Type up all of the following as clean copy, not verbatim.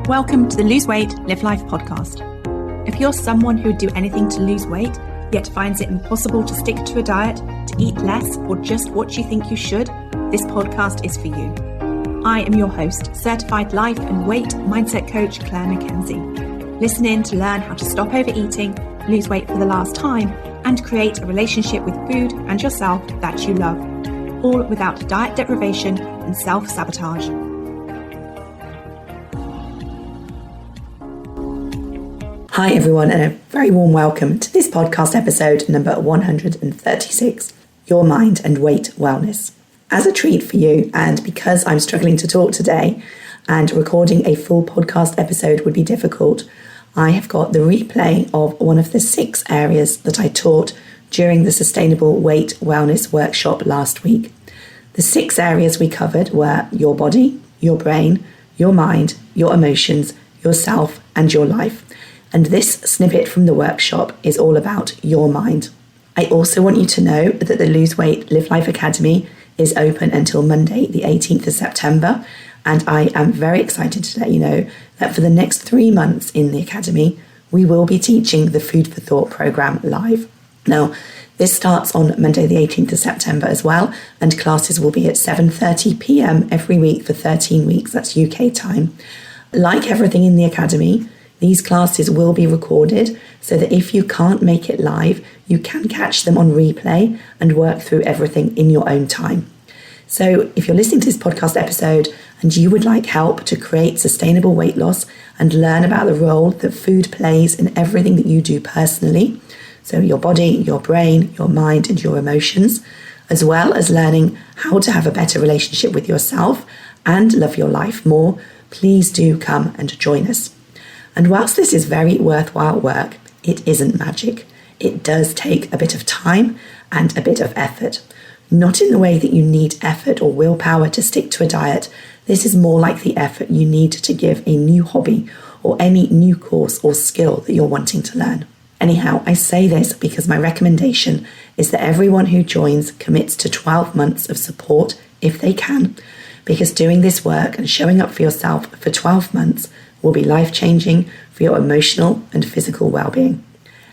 Welcome to the Lose Weight, Live Life podcast. If you're someone who would do anything to lose weight, yet finds it impossible to stick to a diet, to eat less, or just what you think you should, this podcast is for you. I am your host, certified life and weight mindset coach, Clair MACKENZIE. Listen in to learn how to stop overeating, lose weight for the last time, and create a relationship with food and yourself that you love, all without diet deprivation and self-sabotage. Hi everyone, and a very warm welcome to this podcast episode number 136, Your Mind and Weight Wellness. As a treat for you, and because I'm struggling to talk today and recording a full podcast episode would be difficult, I have got the replay of one of the 6 areas that I taught during the Sustainable Weight Wellness workshop last week. The 6 areas we covered were your body, your brain, your mind, your emotions, yourself, and your life. And this snippet from the workshop is all about your mind. I also want you to know that the Lose Weight, Live Life Academy is open until Monday, the 18th of September. And I am very excited to let you know that for the next 3 months in the Academy, we will be teaching the Food for Thought program live. Now, this starts on Monday, the 18th of September as well, and classes will be at 7:30 p.m. every week for 13 weeks. That's UK time. Like everything in the Academy, these classes will be recorded so that if you can't make it live, you can catch them on replay and work through everything in your own time. So if you're listening to this podcast episode and you would like help to create sustainable weight loss and learn about the role that food plays in everything that you do personally, so your body, your brain, your mind, and your emotions, as well as learning how to have a better relationship with yourself and love your life more, please do come and join us. And whilst this is very worthwhile work, it isn't magic. It does take a bit of time and a bit of effort. Not in the way that you need effort or willpower to stick to a diet. This is more like the effort you need to give a new hobby or any new course or skill that you're wanting to learn. Anyhow, I say this because my recommendation is that everyone who joins commits to 12 months of support if they can, because doing this work and showing up for yourself for 12 months will be life-changing for your emotional and physical well-being.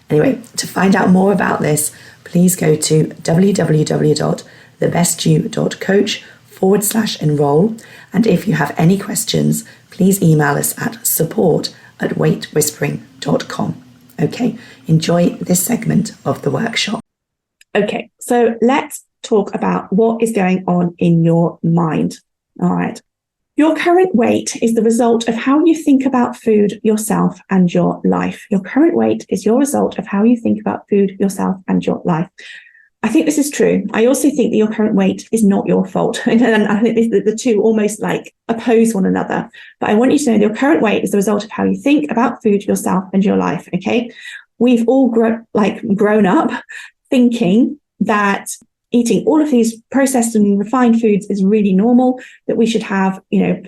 Anyway, to find out more about this, please go to www.thebestyou.coach/enroll. And if you have any questions, please email us at support@weightwhispering.com. Okay, enjoy this segment of the workshop. Okay, so let's talk about what is going on in your mind. All right. Your current weight is the result of how you think about food, yourself, and your life. Your current weight is your result of how you think about food, yourself, and your life. I think this is true. I also think that your current weight is not your fault. And I think the two almost like oppose one another. But I want you to know that your current weight is the result of how you think about food, yourself, and your life. Okay. We've all grown up thinking that eating all of these processed and refined foods is really normal, that we should have,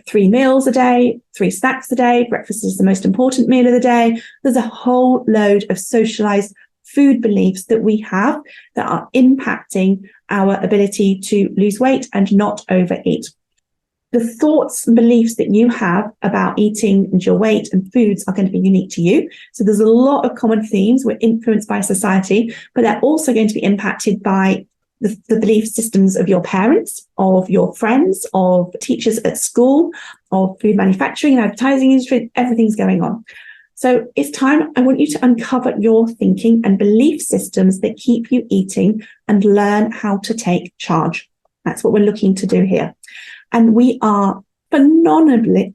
3 meals a day, 3 snacks a day. Breakfast is the most important meal of the day. There's a whole load of socialized food beliefs that we have that are impacting our ability to lose weight and not overeat. The thoughts and beliefs that you have about eating and your weight and foods are going to be unique to you. So there's a lot of common themes. We're influenced by society, but they're also going to be impacted by the belief systems of your parents, of your friends, of teachers at school, of food manufacturing and advertising industry. Everything's going on. So it's time. I want you to uncover your thinking and belief systems that keep you eating and learn how to take charge. That's what we're looking to do here. And we are phenomenally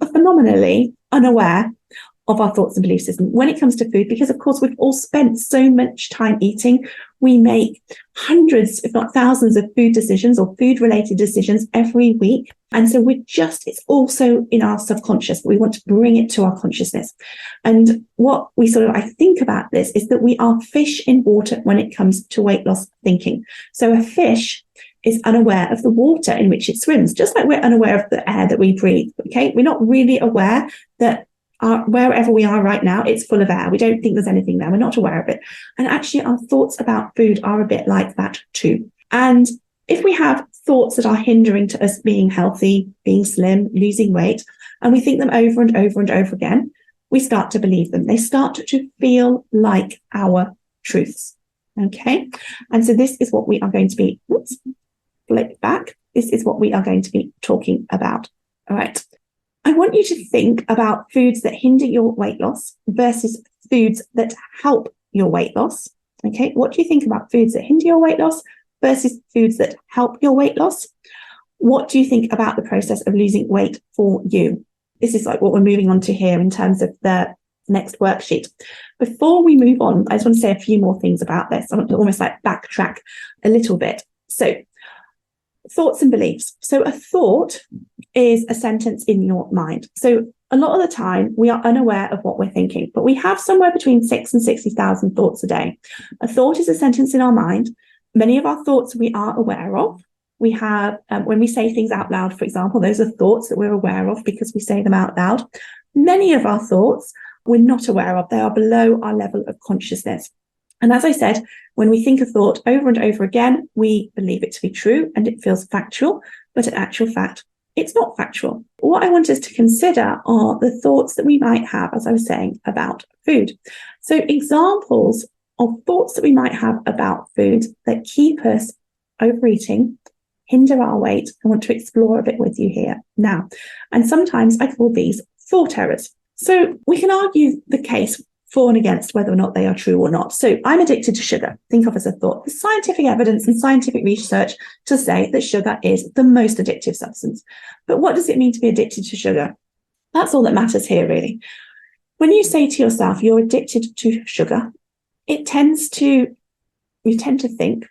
unaware of our thoughts and belief system when it comes to food, because of course we've all spent so much time eating. We make hundreds, if not thousands, of food decisions or food related decisions every week. And so it's also in our subconscious, but we want to bring it to our consciousness. And what I think about this is that we are fish in water when it comes to weight loss thinking. So a fish is unaware of the water in which it swims, just like we're unaware of the air that we breathe. Okay. We're not really aware that wherever we are right now, it's full of air. We don't think there's anything there. We're not aware of it. And actually, our thoughts about food are a bit like that too. And if we have thoughts that are hindering to us being healthy, being slim, losing weight, and we think them over and over and over again, we start to believe them. They start to feel like our truths. Okay. And so this is what we are going to be, flick back. This is what we are going to be talking about. All right. I want you to think about foods that hinder your weight loss versus foods that help your weight loss. Okay. What do you think about foods that hinder your weight loss versus foods that help your weight loss? What do you think about the process of losing weight for you? This is like what we're moving on to here in terms of the next worksheet. Before we move on, I just want to say a few more things about this. I want to almost like backtrack a little bit. So, thoughts and beliefs. So a thought is a sentence in your mind. So a lot of the time we are unaware of what we're thinking, but we have somewhere between 6 and 60,000 thoughts a day. A thought is a sentence in our mind. Many of our thoughts we are aware of. We have, when we say things out loud, for example, those are thoughts that we're aware of because we say them out loud. Many of our thoughts we're not aware of. They are below our level of consciousness. And as I said, when we think a thought over and over again, we believe it to be true and it feels factual, but in actual fact, it's not factual. What I want us to consider are the thoughts that we might have, as I was saying, about food. So examples of thoughts that we might have about food that keep us overeating, hinder our weight. I want to explore a bit with you here now. And sometimes I call these thought errors. So we can argue the case for and against whether or not they are true or not. So I'm addicted to sugar. Think of as a thought. There's scientific evidence and scientific research to say that sugar is the most addictive substance. But what does it mean to be addicted to sugar? That's all that matters here, really. When you say to yourself, you're addicted to sugar, you tend to think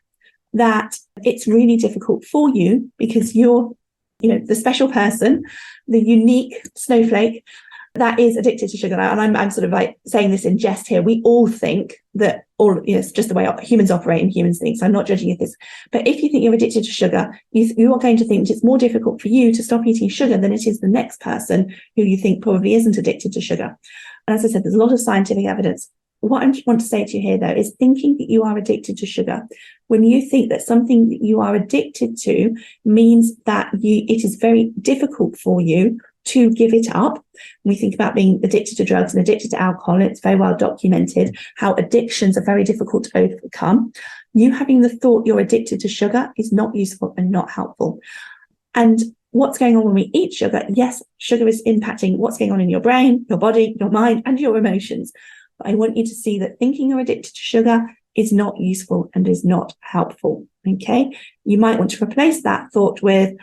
that it's really difficult for you because you're, the special person, the unique snowflake that is addicted to sugar. And I'm sort of like saying this in jest here. We all think that it's just the way humans operate and humans think. So I'm not judging you this. But if you think you're addicted to sugar, you are going to think it's more difficult for you to stop eating sugar than it is the next person who you think probably isn't addicted to sugar. And as I said, there's a lot of scientific evidence. What I want to say to you here, though, is thinking that you are addicted to sugar. When you think that something that you are addicted to means that it is very difficult for you to give it up. When we think about being addicted to drugs and addicted to alcohol, it's very well documented how addictions are very difficult to overcome. You having the thought you're addicted to sugar is not useful and not helpful. And what's going on when we eat sugar? Yes, sugar is impacting what's going on in your brain, your body, your mind, and your emotions. But I want you to see that thinking you're addicted to sugar is not useful and is not helpful. Okay? You might want to replace that thought with,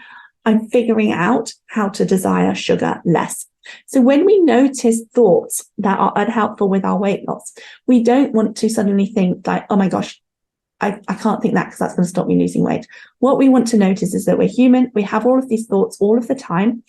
I'm figuring out how to desire sugar less. So when we notice thoughts that are unhelpful with our weight loss, we don't want to suddenly think like, oh my gosh, I can't think that because that's going to stop me losing weight. What we want to notice is that we're human. We have all of these thoughts all of the time.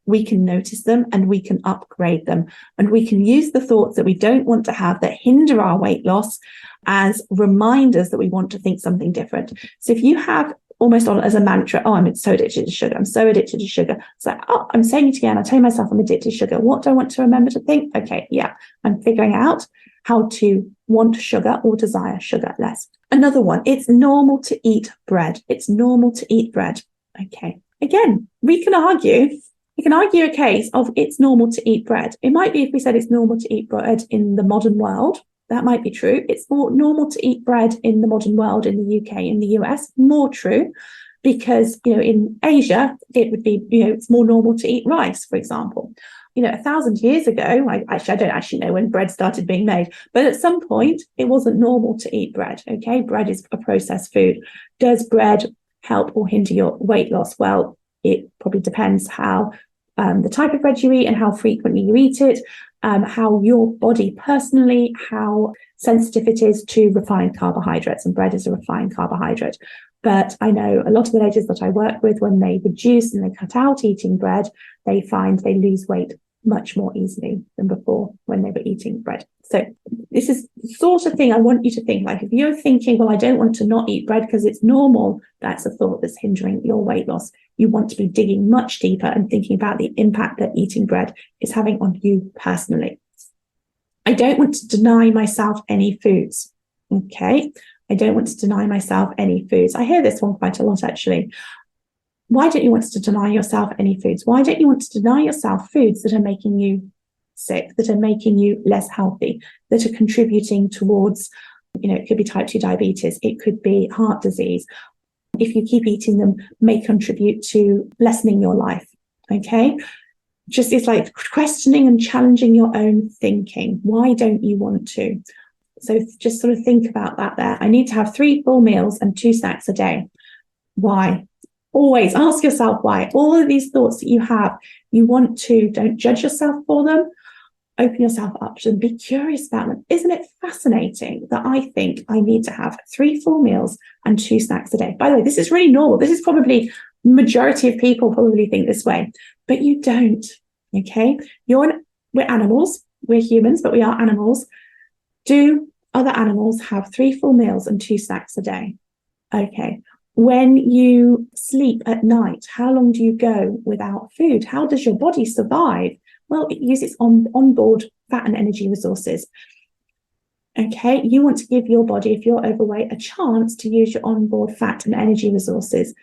We can notice them and we can upgrade them. And we can use the thoughts that we don't want to have that hinder our weight loss as reminders that we want to think something different. So if you have almost on as a mantra, oh, I'm so addicted to sugar. I'm so addicted to sugar. It's like, oh, I'm saying it again. I tell myself I'm addicted to sugar. What do I want to remember to think? Okay, yeah, I'm figuring out how to want sugar or desire sugar less. Another one, it's normal to eat bread. It's normal to eat bread. Okay. Again, we can argue a case of it's normal to eat bread. It might be if we said it's normal to eat bread in the modern world. That might be true. It's more normal to eat bread in the modern world, in the UK, in the US, more true, because, in Asia, it would be, it's more normal to eat rice, for example. 1,000 years ago, I don't actually know when bread started being made, but at some point, it wasn't normal to eat bread, okay? Bread is a processed food. Does bread help or hinder your weight loss? Well, it probably depends how the type of bread you eat and how frequently you eat it. How your body personally, how sensitive it is to refined carbohydrates, and bread is a refined carbohydrate. But I know a lot of the ladies that I work with, when they reduce and they cut out eating bread, they find they lose weight much more easily than before when they were eating bread. So this is the sort of thing I want you to think. Like if you're thinking, well, I don't want to not eat bread because it's normal, that's a thought that's hindering your weight loss. You want to be digging much deeper and thinking about the impact that eating bread is having on you personally. I don't want to deny myself any foods. Okay. I don't want to deny myself any foods. I hear this one quite a lot, actually. Why don't you want to deny yourself any foods? Why don't you want to deny yourself foods that are making you sick, that are making you less healthy, that are contributing towards, it could be type 2 diabetes, it could be heart disease. If you keep eating them, may contribute to lessening your life. Okay? Just it's like questioning and challenging your own thinking. Why don't you want to? So just sort of think about that there. I need to have 3 full meals and 2 snacks a day. Why? Always ask yourself why. All of these thoughts that you have, you want to, don't judge yourself for them. Open yourself up to them. Be curious about them. Isn't it fascinating that I think I need to have 3 full meals and 2 snacks a day? By the way, this is really normal. This is probably majority of people probably think this way, but you don't. Okay? We're animals. We're humans, but we are animals. Do other animals have 3 full meals and 2 snacks a day? Okay. When you sleep at night, how long do you go without food? How does your body survive? Well, it uses onboard fat and energy resources. Okay, you want to give your body, if you're overweight, a chance to use your onboard fat and energy resources.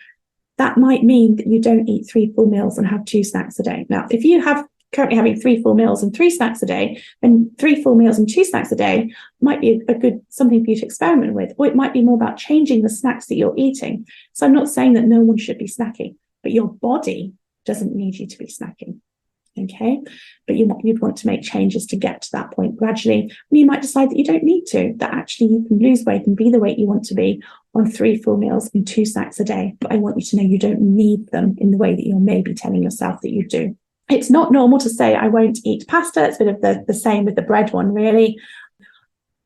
That might mean that you don't eat 3 full meals and have 2 snacks a day. Now, if you have currently having 3 full meals and 3 snacks a day, then 3 full meals and 2 snacks a day might be a good something for you to experiment with. Or it might be more about changing the snacks that you're eating. So I'm not saying that no one should be snacking, but your body doesn't need you to be snacking. Okay, but you'd want to make changes to get to that point gradually. And you might decide that you don't need to, that actually you can lose weight and be the weight you want to be on 3 full meals and 2 snacks a day. But I want you to know you don't need them in the way that you're maybe telling yourself that you do. It's not normal to say, I won't eat pasta. It's a bit of the same with the bread one, really.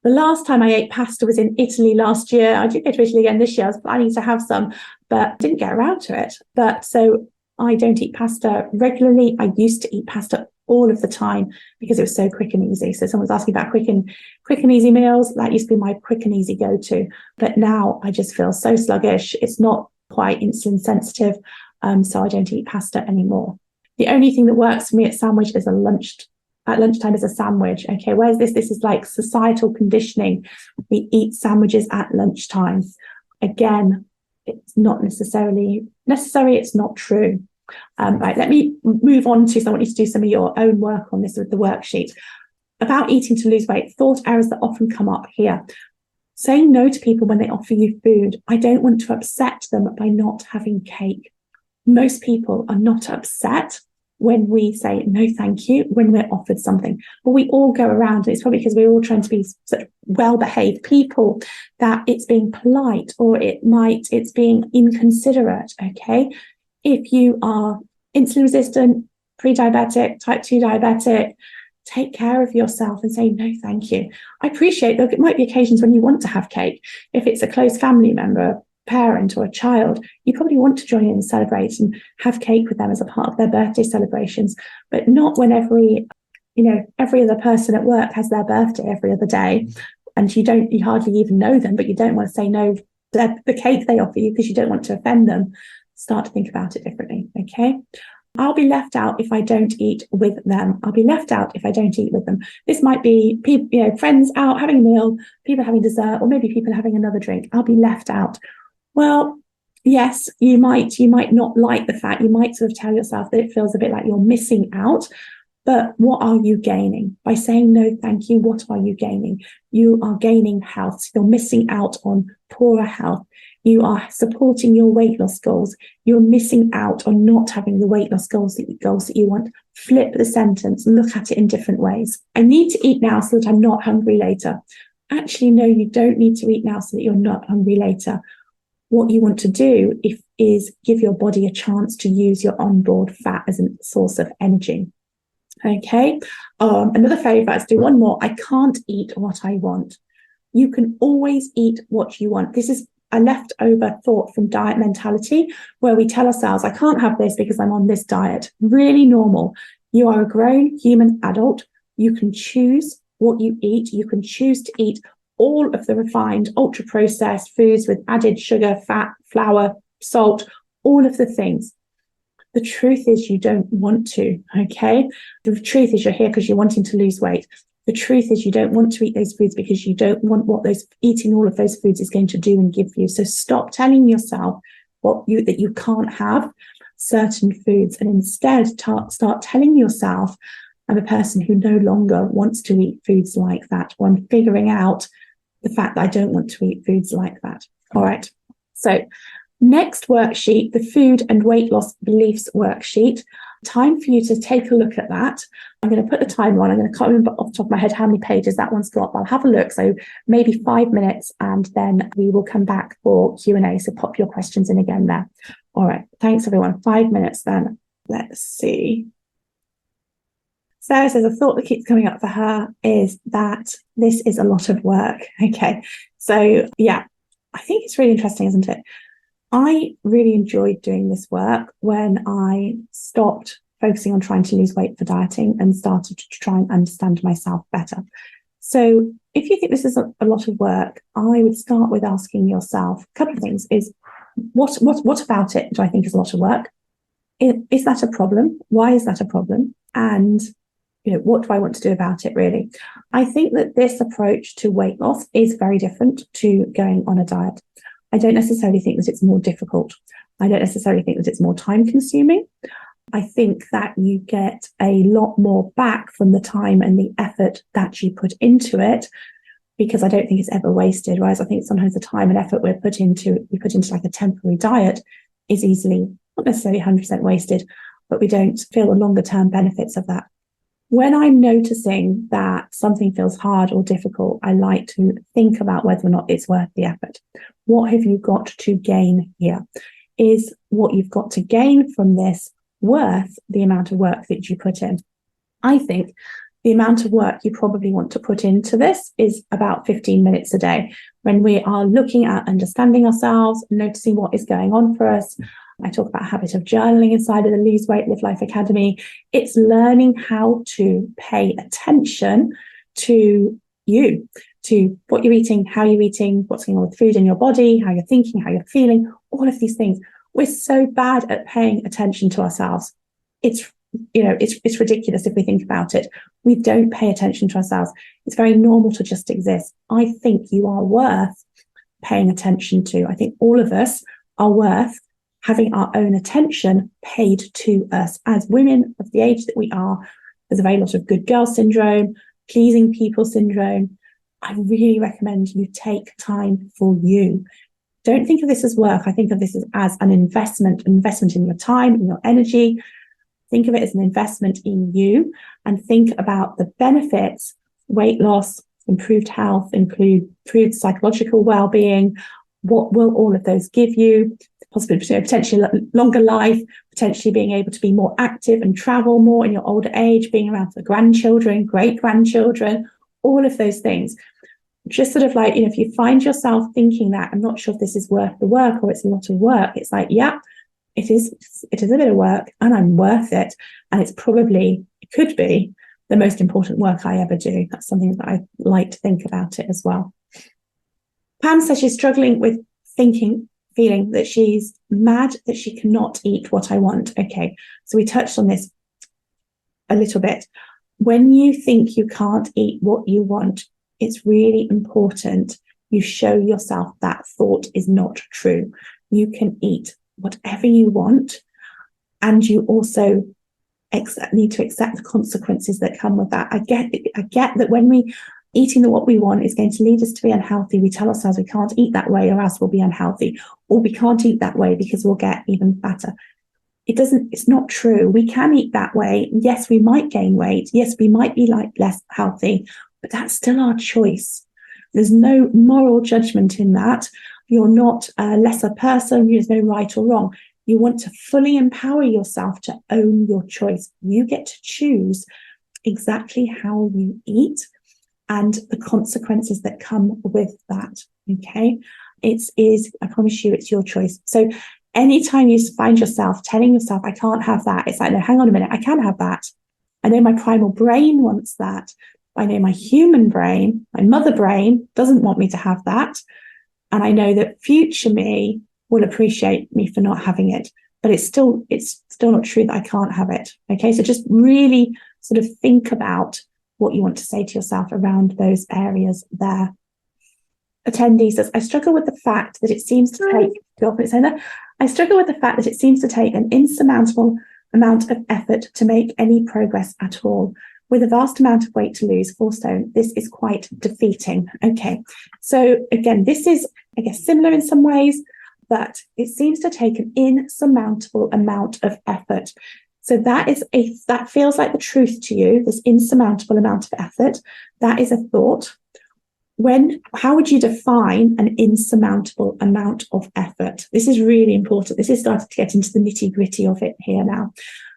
The last time I ate pasta was in Italy last year. I did go to Italy again this year. I was planning to have some, but didn't get around to it. But so I don't eat pasta regularly. I used to eat pasta all of the time because it was so quick and easy. So someone's asking about quick and easy meals. That used to be my quick and easy go-to. But now I just feel so sluggish. It's not quite insulin sensitive. So I don't eat pasta anymore. The only thing that works for me at sandwich is at lunchtime is a sandwich. Okay, where's this? This is like societal conditioning. We eat sandwiches at lunchtime. Again, it's not necessary. It's not true. Right, let me move on to, so I want you to do some of your own work on this with the worksheet. About eating to lose weight, thought errors that often come up here. Saying no to people when they offer you food. I don't want to upset them by not having cake. Most people are not upset when we say no thank you when we're offered something, but we all go around, and it's probably because we're all trying to be sort of well-behaved people, that it's being polite, or it's being inconsiderate. Okay, if you are insulin resistant, pre-diabetic, type 2 diabetic, take care of yourself and say no thank you. I appreciate that it might be occasions when you want to have cake. If it's a close family member, parent or a child, you probably want to join in and celebrate and have cake with them as a part of their birthday celebrations, but not when every other person at work has their birthday every other day, and you hardly even know them, but you don't want to say no to the cake they offer you because you don't want to offend them. Start to think about it differently. Okay, I'll be left out if I don't eat with them. I'll be left out if I don't eat with them. This might be people, friends out having a meal, people having dessert, or maybe people having another drink. I'll be left out. Well, yes, you might not like the fact, you might sort of tell yourself that it feels a bit like you're missing out, but what are you gaining? By saying no, thank you, what are you gaining? You are gaining health. You're missing out on poorer health. You are supporting your weight loss goals. You're missing out on not having the weight loss goals that you want. Flip the sentence and look at it in different ways. I need to eat now so that I'm not hungry later. Actually, no, you don't need to eat now so that you're not hungry later. What you want to do is give your body a chance to use your onboard fat as a source of energy. Okay. Another favourite, let's do one more. I can't eat what I want. You can always eat what you want. This is a leftover thought from diet mentality, where we tell ourselves, I can't have this because I'm on this diet. Really normal. You are a grown human adult. You can choose what you eat. You can choose to eat all of the refined, ultra-processed foods with added sugar, fat, flour, salt, all of the things. The truth is you don't want to, okay? The truth is you're here because you're wanting to lose weight. The truth is you don't want to eat those foods because you don't want what eating all of those foods is going to do and give you. So stop telling yourself that you can't have certain foods, and instead start telling yourself, I'm a person who no longer wants to eat foods like that, or I'm figuring out the fact that I don't want to eat foods like that. All right. So next worksheet, the food and weight loss beliefs worksheet. Time for you to take a look at that. I'm going to put the timer on. I can't remember off the top of my head how many pages that one's got, but I'll have a look. So maybe 5 minutes, and then we will come back for Q&A. So pop your questions in again there. All right. Thanks, everyone. 5 minutes then. Let's see. Sarah says, a thought that keeps coming up for her is that this is a lot of work. Okay. So yeah, I think it's really interesting, isn't it? I really enjoyed doing this work when I stopped focusing on trying to lose weight for dieting and started to try and understand myself better. So if you think this is a lot of work, I would start with asking yourself a couple of things. Is what about it do I think is a lot of work? Is that a problem? Why is that a problem? And what do I want to do about it, really? I think that this approach to weight loss is very different to going on a diet. I don't necessarily think that it's more difficult. I don't necessarily think that it's more time consuming. I think that you get a lot more back from the time and the effort that you put into it, because I don't think it's ever wasted. Whereas I think sometimes the time and effort we put into like a temporary diet is easily, not necessarily 100% wasted, but we don't feel the longer term benefits of that. When I'm noticing that something feels hard or difficult, I like to think about whether or not it's worth the effort. What have you got to gain here? Is what you've got to gain from this worth the amount of work that you put in? I think the amount of work you probably want to put into this is about 15 minutes a day. When we are looking at understanding ourselves, noticing what is going on for us. I talk about a habit of journaling inside of the Lose Weight, Live Life Academy. It's learning how to pay attention to you, to what you're eating, how you're eating, what's going on with food in your body, how you're thinking, how you're feeling, all of these things. We're so bad at paying attention to ourselves. It's ridiculous if we think about it. We don't pay attention to ourselves. It's very normal to just exist. I think you are worth paying attention to. I think all of us are worth having our own attention paid to us. As women of the age that we are, there's a very lot of good girl syndrome, pleasing people syndrome. I really recommend you take time for you. Don't think of this as work. I think of this as an investment in your time, in your energy. Think of it as an investment in you, and think about the benefits: weight loss, improved health, improved psychological well-being. What will all of those give you? Potentially longer life, potentially being able to be more active and travel more in your older age, being around for grandchildren, great-grandchildren, all of those things. Just sort of like, if you find yourself thinking that, I'm not sure if this is worth the work or it's a lot of work, it's like, yeah, it is a bit of work and I'm worth it. And it could be the most important work I ever do. That's something that I like to think about it as well. Pam says she's struggling with feeling that she's mad that she cannot eat what I want. Okay, so we touched on this a little bit. When you think you can't eat what you want, it's really important you show yourself that thought is not true. You can eat whatever you want, and you also need to accept the consequences that come with that. I get that when eating what we want is going to lead us to be unhealthy, we tell ourselves we can't eat that way or else we'll be unhealthy, or we can't eat that way because we'll get even fatter. It's not true. We can eat that way. Yes, we might gain weight. Yes, we might be less healthy, but that's still our choice. There's no moral judgment in that. You're not a lesser person. There's no right or wrong. You want to fully empower yourself to own your choice. You get to choose exactly how you eat and the consequences that come with that. Okay. I promise you, it's your choice. So anytime you find yourself telling yourself, I can't have that, it's like, no, hang on a minute, I can have that. I know my primal brain wants that. I know my human brain, my mother brain, doesn't want me to have that. And I know that future me will appreciate me for not having it. But it's still not true that I can't have it. Okay. So just really sort of think about what you want to say to yourself around those areas there. Attendee says, I struggle with the fact that it seems to take I struggle with the fact that it seems to take an insurmountable amount of effort to make any progress at all. With a vast amount of weight to lose, 4 stone, this is quite defeating. Okay, so again, this is, I guess, similar in some ways, but it seems to take an insurmountable amount of effort. So that feels like the truth to you, this insurmountable amount of effort. That is a thought. How would you define an insurmountable amount of effort? This is really important. This is starting to get into the nitty-gritty of it here now.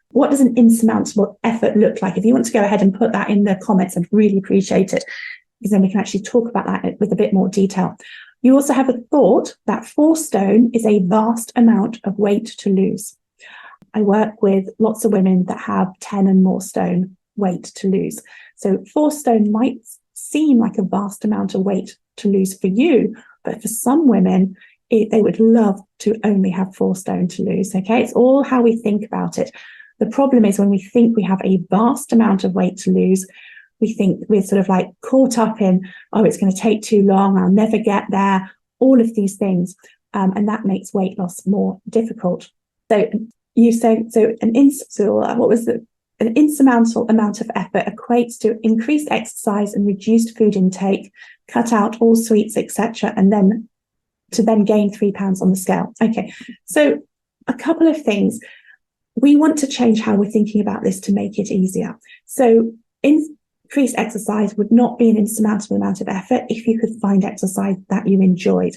What does an insurmountable effort look like? If you want to go ahead and put that in the comments, I'd really appreciate it, because then we can actually talk about that with a bit more detail. You also have a thought that 4 stone is a vast amount of weight to lose. I work with lots of women that have 10 and more stone weight to lose. So 4 stone might seem like a vast amount of weight to lose for you, but for some women, they would love to only have 4 stone to lose. Okay, it's all how we think about it. The problem is when we think we have a vast amount of weight to lose, we think we're sort of like caught up in, oh, it's going to take too long, I'll never get there, all of these things. And that makes weight loss more difficult. So you say, an insurmountable amount of effort equates to increased exercise and reduced food intake, cut out all sweets, etc., and then gain 3 pounds on the scale. Okay, so a couple of things. We want to change how we're thinking about this to make it easier. So increased exercise would not be an insurmountable amount of effort if you could find exercise that you enjoyed.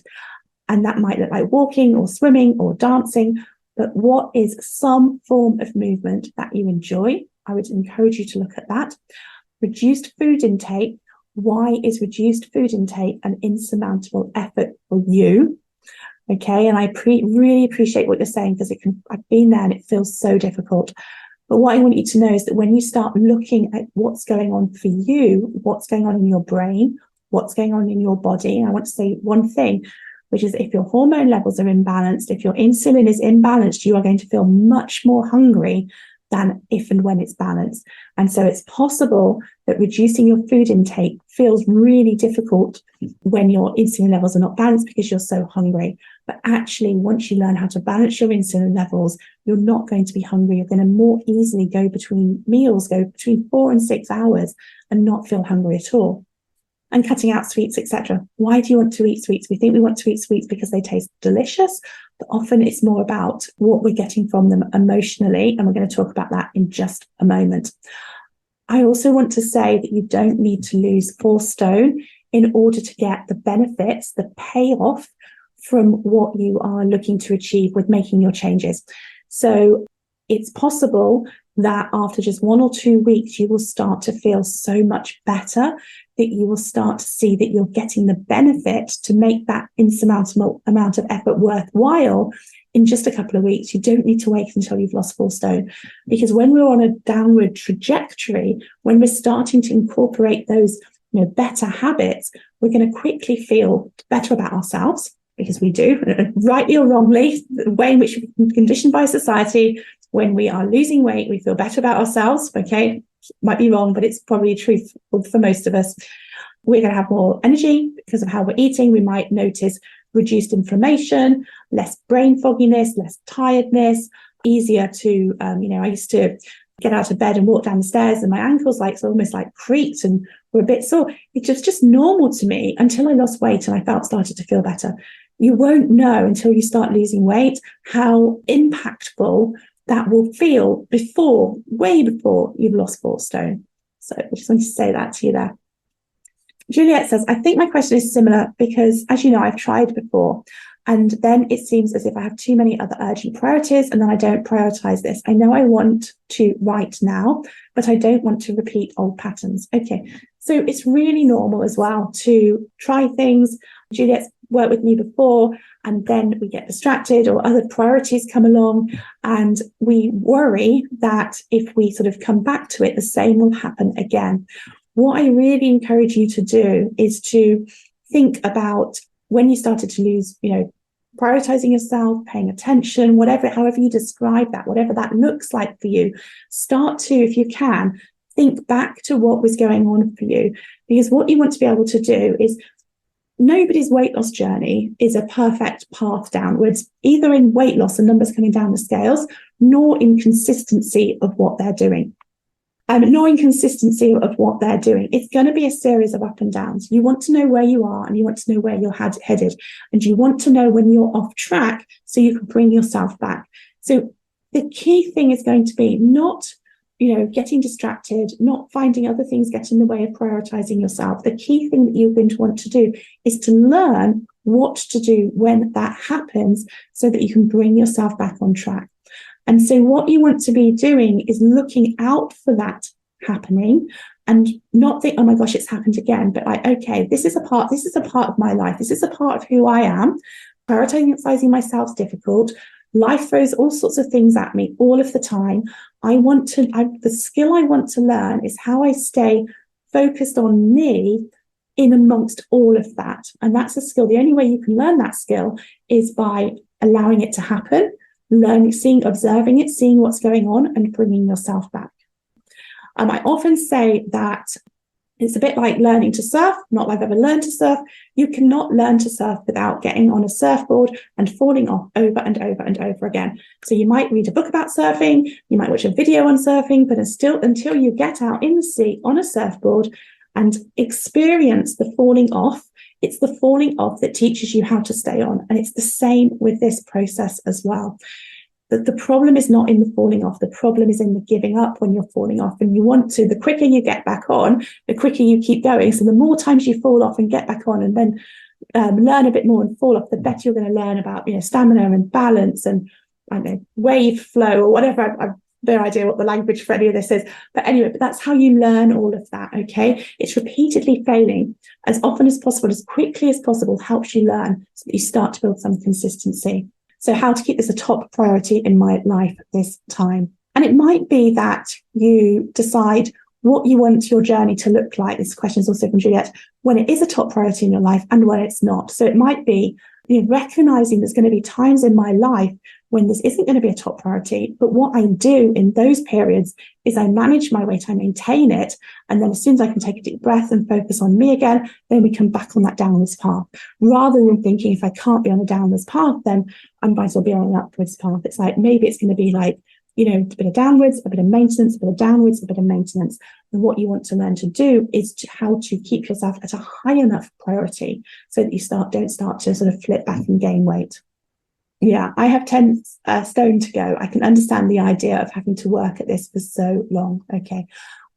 And that might look like walking or swimming or dancing. But what is some form of movement that you enjoy? I would encourage you to look at that. Reduced food intake. Why is reduced food intake an insurmountable effort for you? Okay, and I really appreciate what you're saying, because I've been there and it feels so difficult. But what I want you to know is that when you start looking at what's going on for you, what's going on in your brain, what's going on in your body, and I want to say one thing, which is if your hormone levels are imbalanced, if your insulin is imbalanced, you are going to feel much more hungry than if and when it's balanced. And so it's possible that reducing your food intake feels really difficult when your insulin levels are not balanced because you're so hungry. But actually, once you learn how to balance your insulin levels, you're not going to be hungry. You're going to more easily go between meals, go between 4 and 6 hours and not feel hungry at all. And cutting out sweets, etc. Why do you want to eat sweets? We think we want to eat sweets because they taste delicious, but often it's more about what we're getting from them emotionally, and we're going to talk about that in just a moment. I also want to say that you don't need to lose 4 stone in order to get the benefits, the payoff from what you are looking to achieve with making your changes. So it's possible that after just 1 or 2 weeks, you will start to feel so much better, that you will start to see that you're getting the benefit to make that insurmountable amount of effort worthwhile in just a couple of weeks. You don't need to wait until you've lost 4 stone, because when we're on a downward trajectory, when we're starting to incorporate those better habits, we're going to quickly feel better about ourselves, because we do, rightly or wrongly, the way in which we've been conditioned by society. When we are losing weight, we feel better about ourselves. Okay, might be wrong, but it's probably truth for most of us. We're going to have more energy because of how we're eating. We might notice reduced inflammation, less brain fogginess, less tiredness, easier to, I used to get out of bed and walk down the stairs and my ankles almost creaked and were a bit sore. It was just normal to me until I lost weight and I started to feel better. You won't know until you start losing weight how impactful that will feel way before you've lost 4 stone. So I just wanted to say that to you there. Juliet says, I think my question is similar because, as you know, I've tried before, and then it seems as if I have too many other urgent priorities, and then I don't prioritize this. I know I want to write now, but I don't want to repeat old patterns. Okay, so it's really normal as well to try things. Juliet's worked with me before, and then we get distracted or other priorities come along, and we worry that if we sort of come back to it, the same will happen again. What I really encourage you to do is to think about when you started to lose, prioritizing yourself, paying attention, however you describe that, whatever that looks like for you, start to, if you can, think back to what was going on for you. Because what you want to be able to do is nobody's weight loss journey is a perfect path downwards, either in weight loss and numbers coming down the scales, nor in consistency of what they're doing. Nor inconsistency of what they're doing. It's going to be a series of up and downs. You want to know where you are and you want to know where you're headed. And you want to know when you're off track so you can bring yourself back. So the key thing is going to be not, getting distracted, not finding other things get in the way of prioritizing yourself. The key thing that you're going to want to do is to learn what to do when that happens so that you can bring yourself back on track. And so what you want to be doing is looking out for that happening and not think, oh my gosh, it's happened again, but like, okay, this is a part of my life. This is a part of who I am. Prioritizing myself is difficult. Life throws all sorts of things at me all of the time. The skill I want to learn is how I stay focused on me in amongst all of that. And that's a skill. The only way you can learn that skill is by allowing it to happen. Learning, observing it, seeing what's going on and bringing yourself back. I often say that it's a bit like learning to surf. Not like I've ever learned to surf. You cannot learn to surf without getting on a surfboard and falling off over and over and over again. So you might read a book about surfing, you might watch a video on surfing, but until you get out in the sea on a surfboard and experience the falling off, it's the falling off that teaches you how to stay on. And it's the same with this process as well. The problem is not in the falling off. The problem is in the giving up when you're falling off. And the quicker you get back on, the quicker you keep going. So the more times you fall off and get back on and then learn a bit more and fall off, the better you're going to learn about, stamina and balance and wave flow or whatever. I've no idea what the language for any of this is. But anyway, that's how you learn all of that, okay? It's repeatedly failing as often as possible, as quickly as possible, helps you learn so that you start to build some consistency. So how to keep this a top priority in my life at this time. And it might be that you decide what you want your journey to look like. This question is also from Juliet, when it is a top priority in your life and when it's not. So it might be recognizing there's going to be times in my life when this isn't going to be a top priority. But what I do in those periods is I manage my weight, I maintain it. And then as soon as I can take a deep breath and focus on me again, then we come back on that downwards path. Rather than thinking if I can't be on a downwards path, then I might as well be on an upwards path. It's like, maybe it's going to be like, a bit of downwards, a bit of maintenance, a bit of downwards, a bit of maintenance. And what you want to learn to do is how to keep yourself at a high enough priority so that you don't start to sort of flip back and gain weight. Yeah, I have 10 stone to go. I can understand the idea of having to work at this for so long. Okay.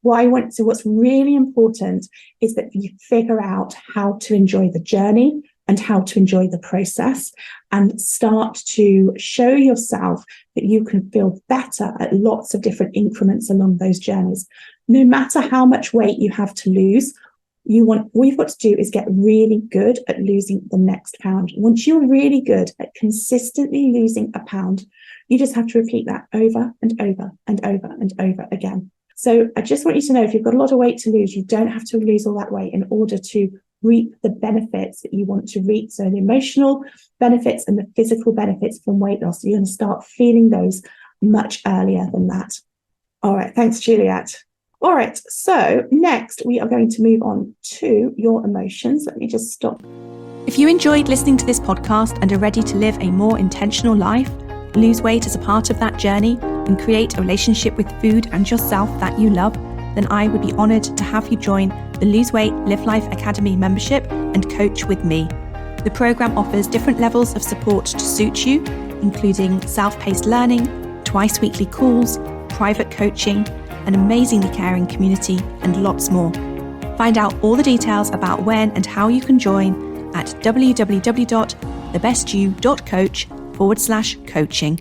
What's really important is that you figure out how to enjoy the journey and how to enjoy the process and start to show yourself that you can feel better at lots of different increments along those journeys. No matter how much weight you have to lose, what you've got to do is get really good at losing the next pound. Once you're really good at consistently losing a pound, you just have to repeat that over and over and over and over again. So I just want you to know, if you've got a lot of weight to lose, you don't have to lose all that weight in order to reap the benefits that you want to reap. So the emotional benefits and the physical benefits from weight loss, you're going to start feeling those much earlier than that. All right. Thanks, Juliet. All right. So next we are going to move on to your emotions. Let me just stop. If you enjoyed listening to this podcast and are ready to live a more intentional life, lose weight as a part of that journey, and create a relationship with food and yourself that you love, then I would be honoured to have you join the Lose Weight, Live Life Academy membership and coach with me. The programme offers different levels of support to suit you, including self-paced learning, twice weekly calls, private coaching, an amazingly caring community, and lots more. Find out all the details about when and how you can join at www.thebestyou.coach/coaching.